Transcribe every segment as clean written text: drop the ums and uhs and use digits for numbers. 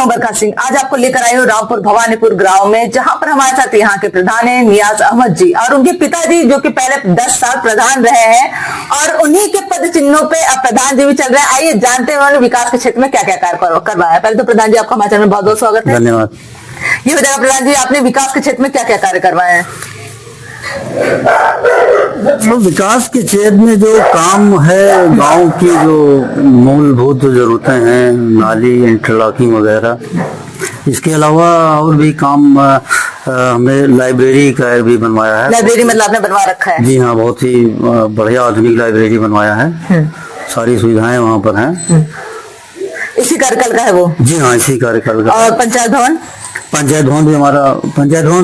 हूं बरखा सिंह। आज आपको लेकर आई हूँ रामपुर भवानीपुर गांव में, जहां पर हमारे साथ यहाँ के प्रधान है नियाज अहमद जी और उनके पिताजी, जो कि पहले 10 साल प्रधान रहे हैं और उन्हीं के पद चिन्हों पे अब प्रधान जी भी चल रहे हैं। आइए जानते हैं उन्होंने विकास के क्षेत्र में क्या क्या कार्य करवाया। पहले तो प्रधान जी आपका हमारे चैनल में बहुत बहुत स्वागत है। धन्यवाद। ये बताइए प्रधान जी, आपने विकास के क्षेत्र में क्या क्या कार्य करवाए हैं? तो विकास के क्षेत्र में जो काम है, गांव की जो मूलभूत जरूरतें हैं, नाली, इंटरलॉकिंग वगैरह, इसके अलावा और भी काम हमने लाइब्रेरी का भी बनवाया है। लाइब्रेरी मतलब आपने बनवा रखा है? जी हाँ, बहुत ही बढ़िया आधुनिक लाइब्रेरी बनवाया है। सारी सुविधाएं वहाँ पर हैं। इसी कार्यकाल का है वो? जी हाँ, इसी कार्यकाल का। और पंचायत भवन? पंचायत भवन भी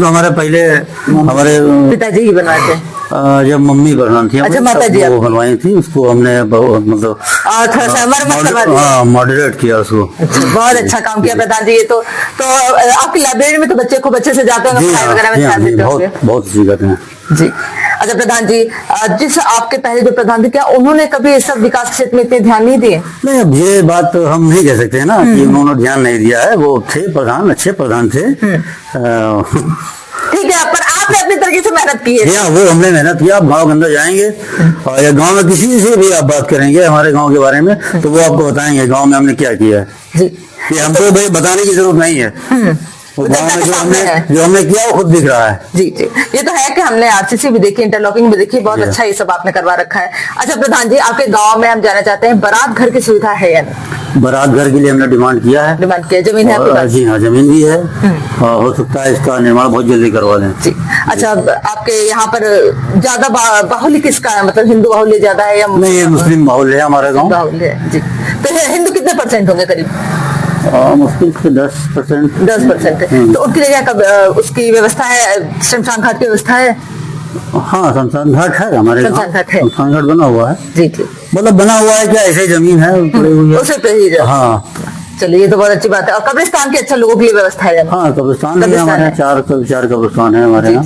हमारे पहले हमारे पिताजी ही बनवाए थे जब मम्मी प्रधान थी। अच्छा, माता जी वो बनवाई थी, उसको हमने मतलब मॉडरेट किया उसको। बहुत अच्छा काम किया प्रधान जी। ये तो आपकी लाइब्रेरी में तो बच्चे खूब अच्छे से जाते हैं, पढ़ाई वगैरह में ध्यान देते होंगे। बहुत अच्छी करते हैं जी। अच्छा प्रधान जी, जिस आपके पहले जो प्रधान थे, क्या उन्होंने कभी इस सब विकास क्षेत्र में इतने ध्यान नहीं दिए? नहीं, अब ये बात हम नहीं कह सकते हैं ना कि उन्होंने ध्यान नहीं दिया है। वो थे प्रधान, अच्छे प्रधान थे। ठीक है, पर आपने अपनी तरीके से मेहनत की है। वो हमने मेहनत किया। आप गांव के अंदर जाएंगे और या गांव में किसी से भी आप बात करेंगे हमारे गांव के बारे में, तो वो आपको बताएंगे गांव में हमने क्या किया है। जी। ये हमको भाई बताने की जरूरत नहीं है। वो गांव में जो हमने किया वो खुद दिख रहा है। जी जी, ये तो है कि हमने आरसीसी भी देखी, इंटरलॉकिंग भी देखी, बहुत अच्छा ये सब आपने करवा रखा है। अच्छा प्रधान जी, आपके गांव में हम जाना चाहते हैं, बारात घर की सुविधा है या नहीं? बारात घर के लिए हमने डिमांड किया है। जमीन है आपके पास? जी हाँ, जमीन भी है। हो सकता है इसका निर्माण बहुत जल्दी करवा दें। जी। अच्छा, आपके यहाँ पर ज्यादा बाहुल्य किसका है, मतलब हिंदू बाहुल्य ज्यादा है या? नहीं, ये मुस्लिम बाहुल्य है हमारा गाँव। बाहुल्य है जी। तो हिंदू कितने % होंगे करीब? मुश्किल से 10%। 10% है। तो उनके लिए क्या उसकी व्यवस्था है, शमशान घाट की व्यवस्था है? हाँ, शमशान घाट है हमारे। शमशान घाट बना हुआ है। जी जी। मतलब बना हुआ है क्या, ऐसे जमीन है पड़ी हुई है उसे पे ही। हाँ, चलिए ये तो बहुत अच्छी बात है। और कब्रिस्तान की अच्छा लोगों के लिए व्यवस्था है? हाँ, कब्रिस्तान भी हमारे यहाँ 4 कब्रिस्तान है हमारे यहाँ।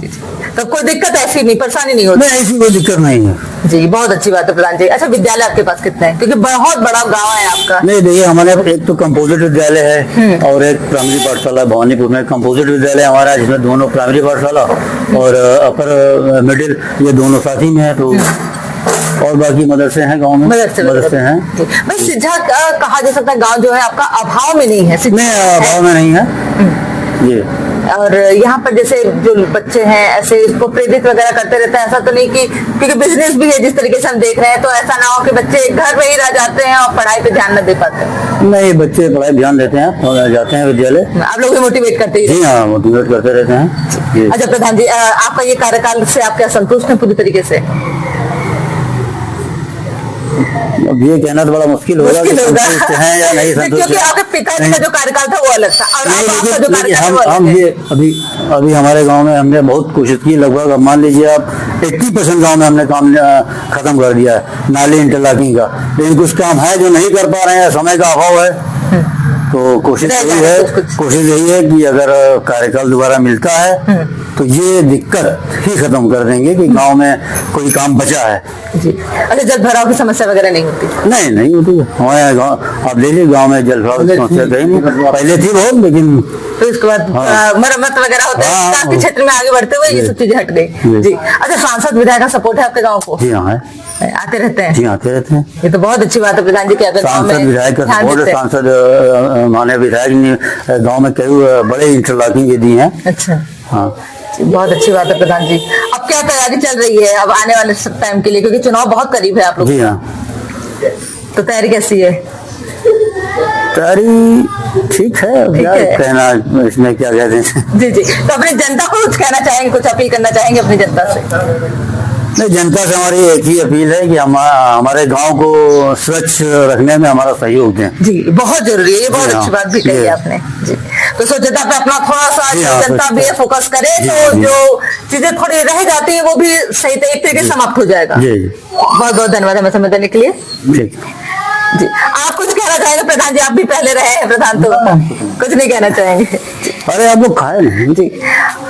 तब कोई दिक्कत ऐसी नहीं, परेशानी नहीं होती? नहीं, ऐसी कोई दिक्कत नहीं है जी। बहुत अच्छी बात है प्रधान जी। अच्छा, विद्यालय आपके पास कितने हैं, क्योंकि बहुत बड़ा गांव है आपका? नहीं, देखिए हमारे एक तो कंपोजिट विद्यालय है और एक प्राइमरी पाठशाला भवानीपुर में। कंपोजिट विद्यालय हमारा है जिसमें दोनों प्राइमरी पाठशाला और अपर मिडिल ये दोनों साथ ही में है। तो और बाकी मदरसे हैं गांव में, मदरसे हैं। भाई शिक्षा कहा जा सकता है गांव जो है आपका अभाव में नहीं है? अभाव में नहीं है ये। और यहाँ पर जैसे जो बच्चे हैं ऐसे इसको प्रेरित वगैरह करते रहते हैं, ऐसा तो नहीं कि क्योंकि बिजनेस भी है जिस तरीके से हम देख रहे हैं, तो ऐसा ना हो कि बच्चे घर में ही रह जाते हैं और पढ़ाई पे ध्यान न दे पाते? नहीं, बच्चे पढ़ाई ध्यान देते हैं और जाते हैं विद्यालय। आप लोग भी मोटिवेट करते हैं? जी हाँ, मोटिवेट करते रहते हैं। अच्छा प्रधान जी, आपका ये कार्यकाल से आप क्या संतुष्ट हैं पूरी तरीके से? अब ये कहना तो बड़ा मुश्किल होगा कि संतुष्ट हैं या नहीं संतुष्ट, क्योंकि आपके पिताजी का जो कार्यकाल था वो अलग था और आपका जो कार्यकाल हम ये अभी हमारे गांव में हमने बहुत कोशिश की। लगभग अब मान लीजिए आप 80% गांव में हमने काम खत्म कर दिया है नाली इंटरलॉकिंग का। लेकिन कुछ काम है जो नहीं कर पा रहे हैं, समय का अभाव है। तो कोशिश यही है कि अगर कार्यकाल दोबारा मिलता है तो ये दिक्कत ही खत्म कर देंगे कि गांव में कोई काम बचा है। जी। अच्छा, जल भराव की समस्या वगैरह नहीं होती? नहीं होती हमारे गाँव। आप देखिए गांव में जल भराव की समस्या कहीं नहीं, पहले थी बहुत, लेकिन तो इसके बाद मरम्मत वगैरह होता है। विकास के क्षेत्र में आगे बढ़ते हुए ये सब चीजें हट गई। जी। अच्छा, सांसद विधायक का सपोर्ट है आपके गाँव को? जी हाँ, आते रहते हैं? जी आते रहते हैं। ये तो बहुत अच्छी बात है प्रधान जी। सांसद विधायक का सपोर्ट है। सांसद माननीय विधायक ने गाँव में कई बड़े इंटरलॉकिंग दी है। अच्छा, हाँ, बहुत अच्छी बात है प्रधान जी। अब क्या तैयारी चल रही है अब आने वाले टाइम के लिए, क्योंकि चुनाव बहुत करीब है आप लोग? जी हाँ। तो तैयारी कैसी है? तैयारी ठीक है, क्या कहना इसमें, क्या कहते हैं। जी जी। तो अपनी जनता को कुछ कहना चाहेंगे, कुछ अपील करना चाहेंगे अपनी जनता से? नहीं, जनता से हमारी एक ही अपील है कि हमारे गांव को स्वच्छ रखने में हमारा सहयोग दें। जी, बहुत जरूरी है। ये बहुत अच्छी बात भी कही आपने जी। तो स्वच्छता पे अपना थोड़ा सा जनता भी फोकस करे तो जो चीजें थोड़ी रह जाती है वो भी सही एक तरीके से समाप्त हो जाएगा। बहुत बहुत धन्यवाद हमें समय देने के लिए। जी, आप कुछ कहना चाहेंगे प्रधान जी? आप भी पहले रहे हैं प्रधान, तो कुछ नहीं कहना चाहेंगे? अरे आप लोग खाए नहीं। जी,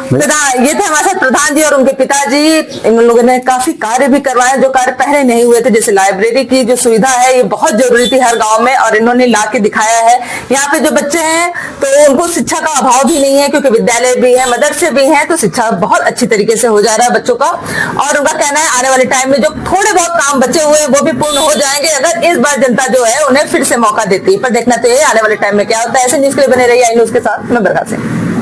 ये थे हमारे साथ प्रधान जी और उनके पिताजी। इन लोगों ने काफी कार्य भी करवाए जो कार्य पहले नहीं हुए थे, जैसे लाइब्रेरी की जो सुविधा है ये बहुत जरूरी थी हर गांव में, और इन्होंने ला के दिखाया है। यहाँ पे जो बच्चे हैं तो उनको शिक्षा का अभाव भी नहीं है, क्योंकि विद्यालय भी है, मदरसे भी हैं, तो शिक्षा बहुत अच्छी तरीके से हो जा रहा है बच्चों का। और उनका कहना है आने वाले टाइम में जो थोड़े बहुत काम बचे हुए हैं वो भी पूर्ण हो जाएंगे, अगर इस बार जनता जो है उन्हें फिर से मौका देती है। पर देखना चाहिए आने वाले टाइम में क्या होता है। ऐसे न्यूज के लिए बने रहिए आई न्यूज के साथ, मैं बरखा सिंह।